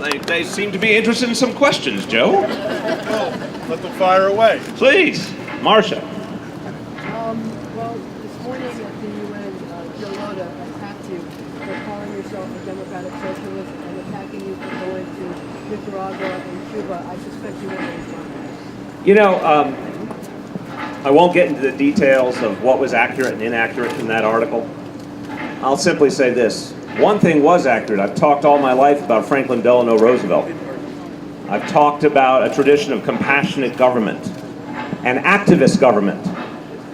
they seem to be interested in some questions, Joe. Let them fire away. Please, Marcia. Well, this morning at the UN, Joe Lota attacked you for calling yourself a democratic socialist and attacking you for going to Nicaragua and Cuba. I suspect you want to respond to that. You know, I won't get into the details of what was accurate and inaccurate in that article. I'll simply say this. One thing was accurate. I've talked all my life about Franklin Delano Roosevelt. I've talked about a tradition of compassionate government and activist government.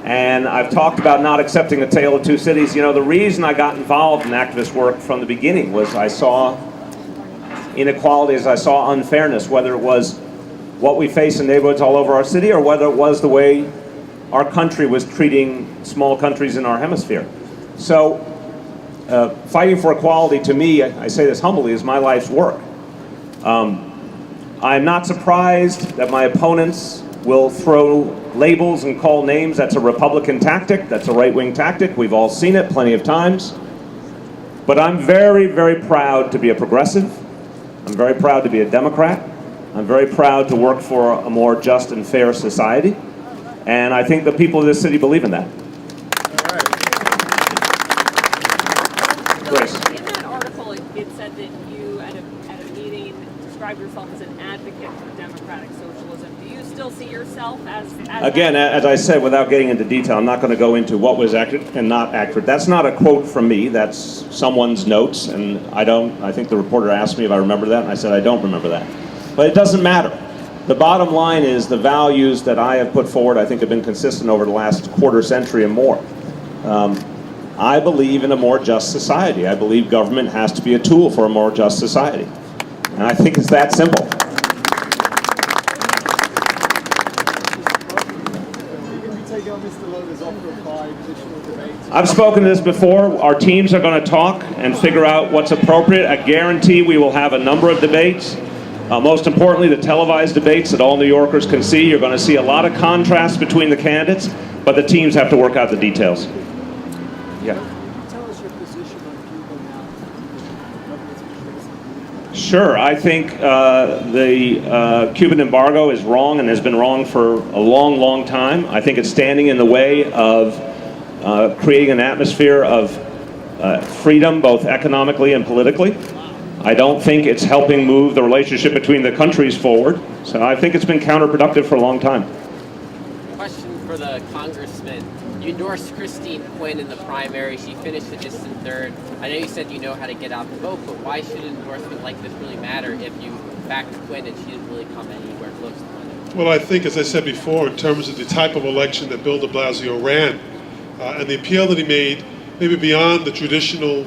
And I've talked about not accepting a tale of two cities. You know, the reason I got involved in activist work from the beginning was I saw inequalities, I saw unfairness, whether it was what we face in neighborhoods all over our city or whether it was the way our country was treating small countries in our hemisphere. So fighting for equality to me, I say this humbly, is my life's work. I'm not surprised that my opponents will throw labels and call names. That's a Republican tactic. That's a right-wing tactic. We've all seen it plenty of times. But I'm very, very proud to be a progressive. I'm very proud to be a Democrat. I'm very proud to work for a more just and fair society. And I think the people of this city believe in that. Grace. In that article, it said that you, at a meeting, described yourself as an advocate for democratic socialism. Do you still see yourself as Again, as I said, without getting into detail, I'm not going to go into what was accurate and not accurate. That's not a quote from me. That's someone's notes, and I think the reporter asked me if I remember that, and I said I don't remember that. But it doesn't matter. The bottom line is the values that I have put forward, I think, have been consistent over the last quarter century and more. I believe in a more just society. I believe government has to be a tool for a more just society. And I think it's that simple. I've spoken to this before. Our teams are going to talk and figure out what's appropriate. I guarantee we will have a number of debates. Most importantly, the televised debates that all New Yorkers can see. You're going to see a lot of contrast between the candidates, but the teams have to work out the details. Yeah. Tell us your position on Cuba now. Sure. I think the Cuban embargo is wrong and has been wrong for a long, long time. I think it's standing in the way of creating an atmosphere of freedom, both economically and politically. I don't think it's helping move the relationship between the countries forward. So I think it's been counterproductive for a long time. Question for the congressman. You endorsed Christine Quinn in the primary. She finished a distant third. I know you said you know how to get out the vote, but why should an endorsement like this really matter if you backed Quinn and she didn't really come anywhere close to winning? Well, I think, as I said before, in terms of the type of election that Bill de Blasio ran, and the appeal that he made, maybe beyond the traditional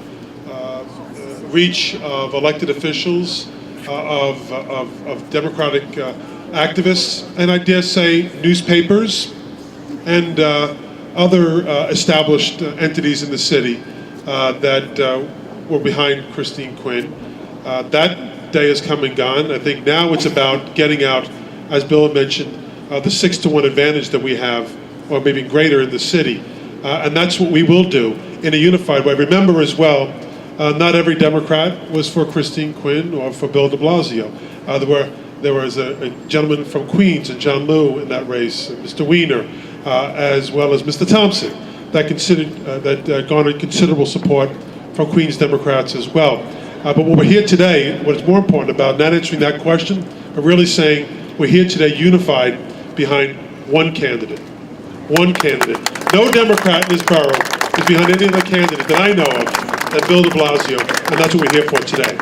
reach of elected officials, of democratic activists, and I dare say newspapers and other established entities in the city that were behind Christine Quinn. That day has come and gone. I think now it's about getting out, as Bill had mentioned, the 6-to-1 advantage that we have, or maybe greater in the city. And that's what we will do in a unified way. Remember as well, not every Democrat was for Christine Quinn or for Bill de Blasio. There was a gentleman from Queens, and John Liu, in that race, Mr. Weiner, as well as Mr. Thompson, that garnered considerable support from Queens Democrats as well. But what we're here today, what is more important about not answering that question, but really saying we're here today unified behind one candidate. One candidate. No Democrat in this borough is behind any other candidate that I know of than Bill de Blasio, and that's what we're here for today.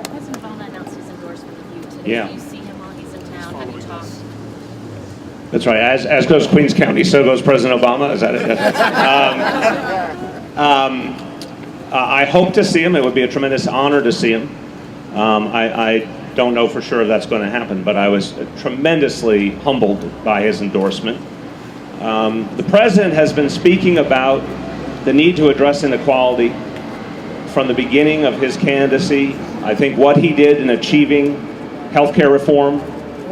President Obama announced his endorsement of you today. Yeah. Do you see him while he's in town? Have you talked? That's right. As goes Queens County, so goes President Obama. Is that it? I hope to see him. It would be a tremendous honor to see him. I don't know for sure if that's going to happen, but I was tremendously humbled by his endorsement. The president has been speaking about the need to address inequality from the beginning of his candidacy. I think what he did in achieving healthcare reform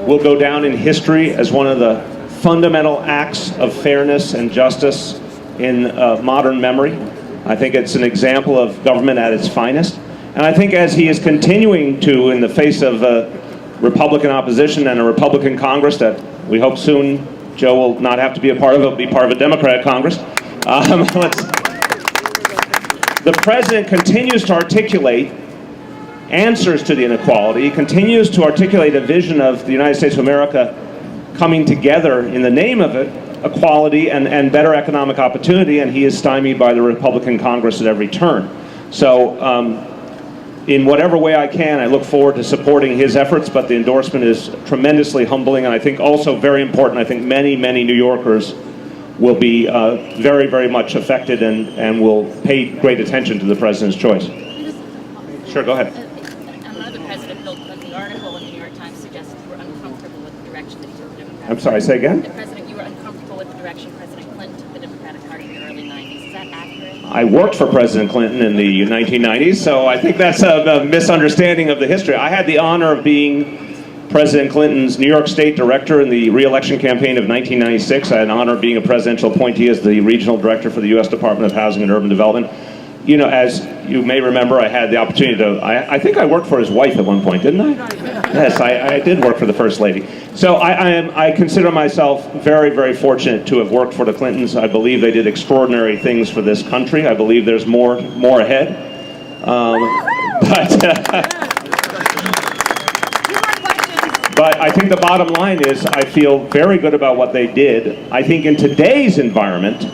will go down in history as one of the fundamental acts of fairness and justice in modern memory. I think it's an example of government at its finest. And I think as he is continuing to, in the face of Republican opposition and a Republican Congress that we hope soon Joe will not have to be a part of, it'll be part of a Democratic Congress. The president continues to articulate answers to the inequality. He continues to articulate a vision of the United States of America coming together in the name of it, equality and better economic opportunity, and he is stymied by the Republican Congress at every turn. So in whatever way I can, I look forward to supporting his efforts, but the endorsement is tremendously humbling, and I think also very important. I think many, many New Yorkers will be very, very much affected and will pay great attention to the president's choice. Sure, go ahead. Another president, Bill Clinton, the article in the New York Times suggested you were uncomfortable with the direction that he took the Democratic. I'm sorry, say again? The president, you were uncomfortable with the direction President Clinton took the Democratic Party in the early 90s. Is that accurate? I worked for President Clinton in the 1990s, so I think that's a misunderstanding of the history. I had the honor of being President Clinton's New York State director in the re-election campaign of 1996. I had the honor of being a presidential appointee as the regional director for the U.S. Department of Housing and Urban Development. You know, as you may remember, I had the opportunity to, I think I worked for his wife at one point, didn't I? Yes, I did work for the First Lady. So I consider myself very, very fortunate to have worked for the Clintons. I believe they did extraordinary things for this country. I believe there's more ahead. But I think the bottom line is I feel very good about what they did. I think in today's environment,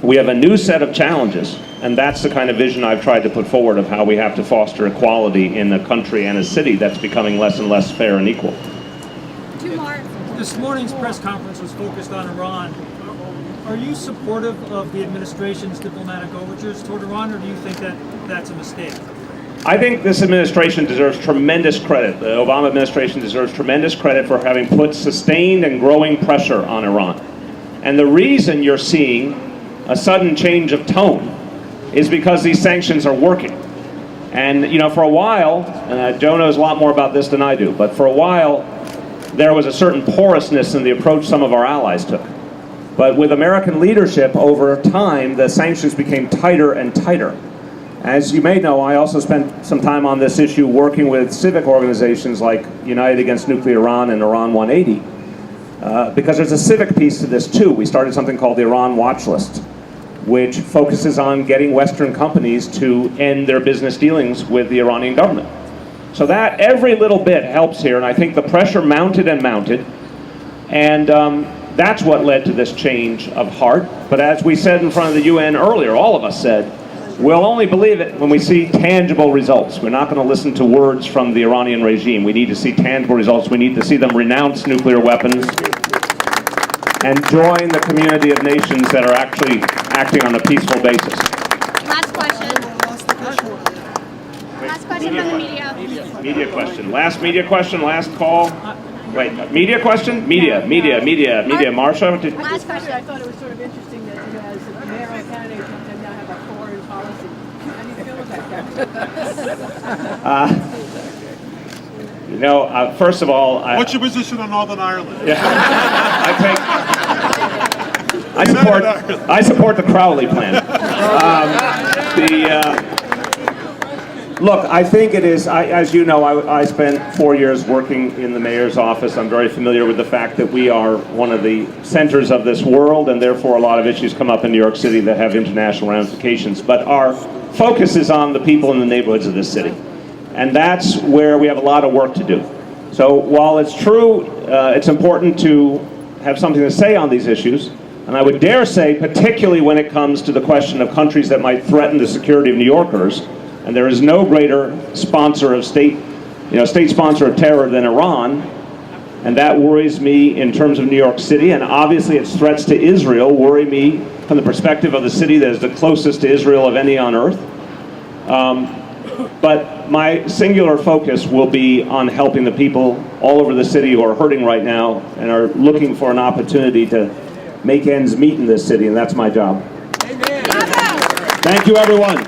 we have a new set of challenges, and that's the kind of vision I've tried to put forward of how we have to foster equality in a country and a city that's becoming less and less fair and equal. This morning's press conference was focused on Iran. Are you supportive of the administration's diplomatic overtures toward Iran, or do you think that that's a mistake? I think this administration deserves tremendous credit. The Obama administration deserves tremendous credit for having put sustained and growing pressure on Iran. And the reason you're seeing a sudden change of tone is because these sanctions are working. And, you know, for a while, and Joe knows a lot more about this than I do, but for a while, there was a certain porousness in the approach some of our allies took. But with American leadership over time, the sanctions became tighter and tighter. As you may know, I also spent some time on this issue working with civic organizations like United Against Nuclear Iran and Iran 180, because there's a civic piece to this too. We started something called the Iran Watch List, which focuses on getting Western companies to end their business dealings with the Iranian government. So that every little bit helps here, and I think the pressure mounted and mounted, and that's what led to this change of heart. But as we said in front of the UN earlier, all of us said, we'll only believe it when we see tangible results. We're not going to listen to words from the Iranian regime. We need to see tangible results. We need to see them renounce nuclear weapons and join the community of nations that are actually acting on a peaceful basis. Last question. Last question from the media. Media question. Last media question, last call. Wait, media question? Media. Marsha? Last question. I thought it was sort of interesting that, you know, as a mayoral candidate, you now have a foreign policy. How do you feel about that? You know, first of all, What's your position on Northern Ireland? Yeah, I support the Crowley plan. Look, I think it is, as you know, I spent 4 years working in the mayor's office. I'm very familiar with the fact that we are one of the centers of this world, and therefore a lot of issues come up in New York City that have international ramifications. But our focus is on the people in the neighborhoods of this city. And that's where we have a lot of work to do. So while it's true, it's important to have something to say on these issues, and I would dare say, particularly when it comes to the question of countries that might threaten the security of New Yorkers, and there is no greater sponsor of state sponsor of terror than Iran, and that worries me in terms of New York City, and obviously its threats to Israel worry me from the perspective of the city that is the closest to Israel of any on earth. But my singular focus will be on helping the people all over the city who are hurting right now and are looking for an opportunity to make ends meet in this city, and that's my job. Thank you, everyone.